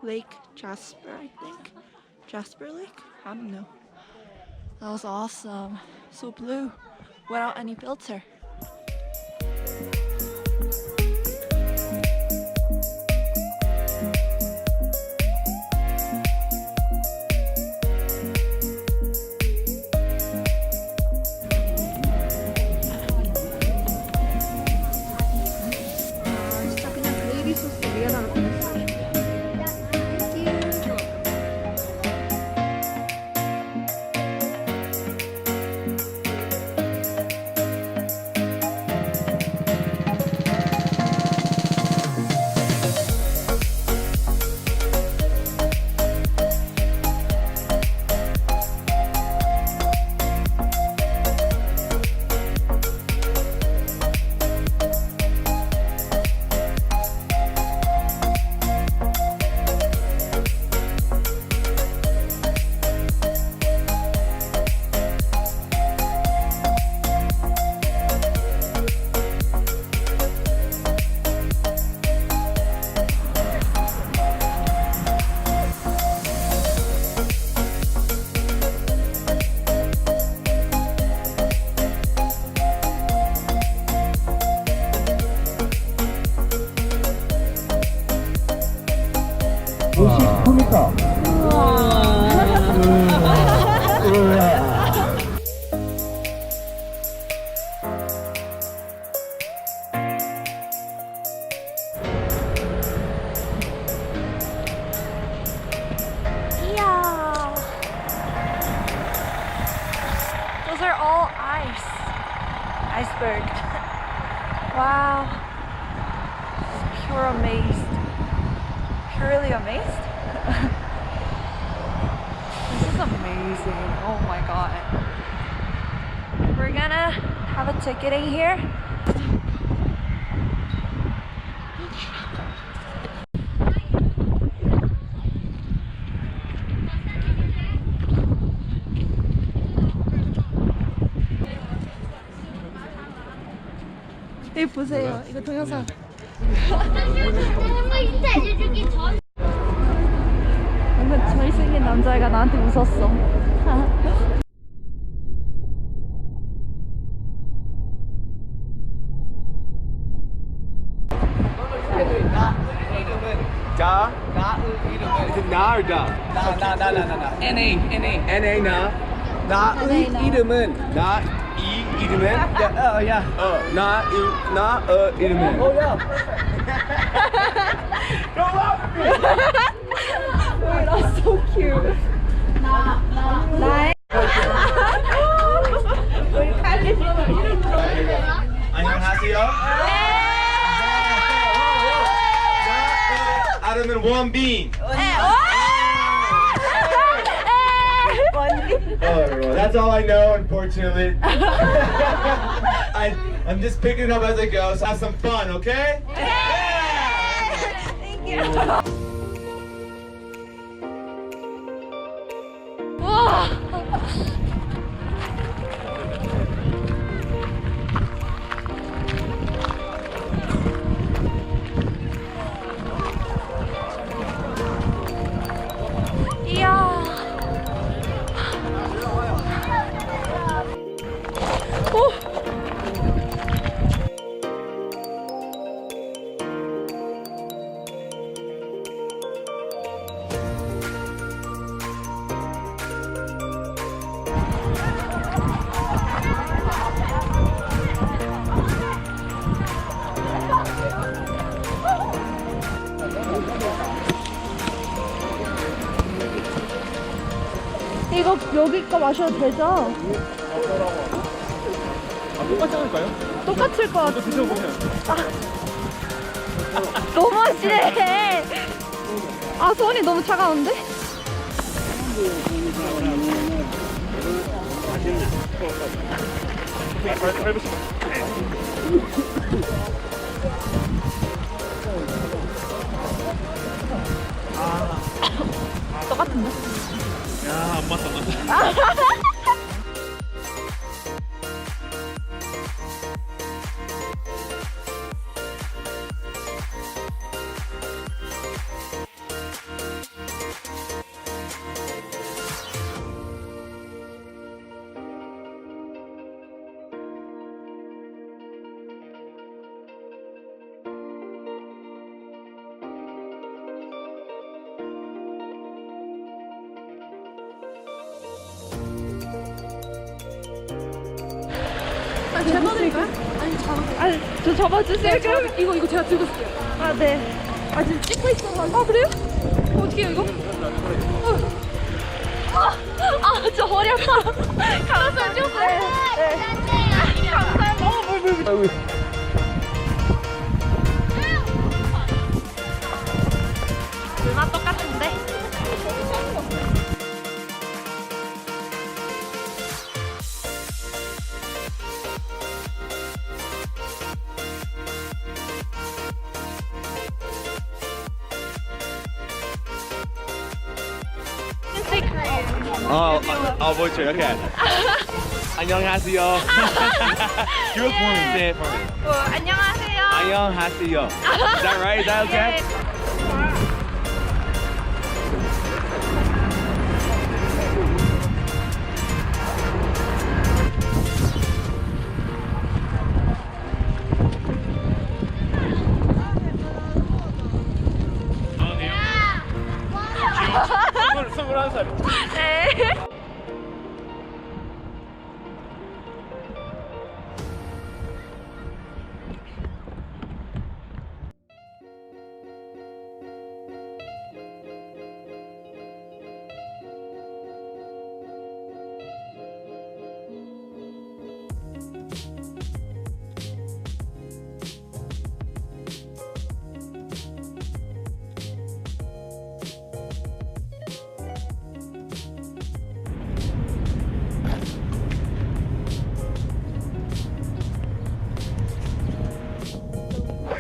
Lake Jasper, I think. Jasper Lake? I don't know. That was awesome. So blue, without any filter. Those are all iceberg. Wow. Pure amazed. Purely amazed. This is amazing. Oh my god. We're gonna have a ticketing here. 이 보세요. 이거 동영상. 뭔가 잘생긴 남자애가 나한테 웃었어. 나? Is it 나 or 나? 나. NA 나. 나의 이름은 이 이름은 이름은 Go up! Wait, that's so cute. 나의 우리 칼리 안녕하세요. 나 이름은 원빈. That's all I know, unfortunately. I'm just picking it up as I go, so have some fun, okay? Thank you. 이야. 이거 여기 거 마셔도 되죠? 똑같지 않을까요? 똑같을 것 같아. 드셔보세요. 너무 싫해. 아, 손이 너무 차가운데? 똑같은데? 야, 안 맞다, 안 맞다. 잡아드릴까요? 아니 잡아드릴까요? 아니 저 잡아주세요. 네, 그럼 이거 제가 들고 있을게요. 아 네. 아 지금 찍고 있어서. 아 그래요? 어떻게 해요 이거? 아저 허리 아파. 감사해요. 네. 감사해요. 물. 물맛 똑같은데? voice okay. 안녕하세요. Do it for me. Say it for me. 안녕하세요. 안녕하세요. Is that right? Is that okay? 스물한 살. 네.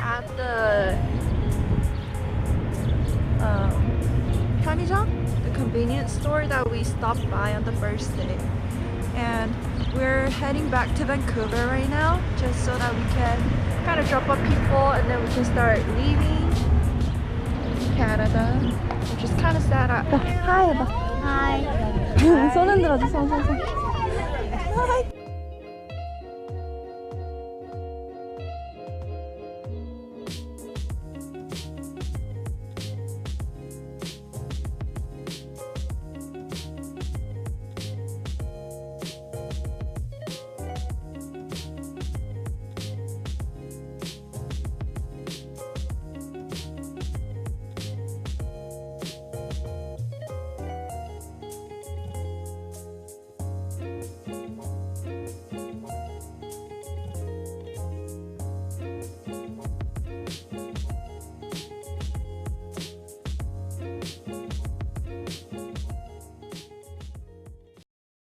At the 편의점, the convenience store that we stopped by on the first day, and we're heading back to Vancouver right now, just so that we can kind of drop off people and then we can start leaving Canada, which is kind of sad. Hi, Hi. 손 흔들어줘, 손. Hi.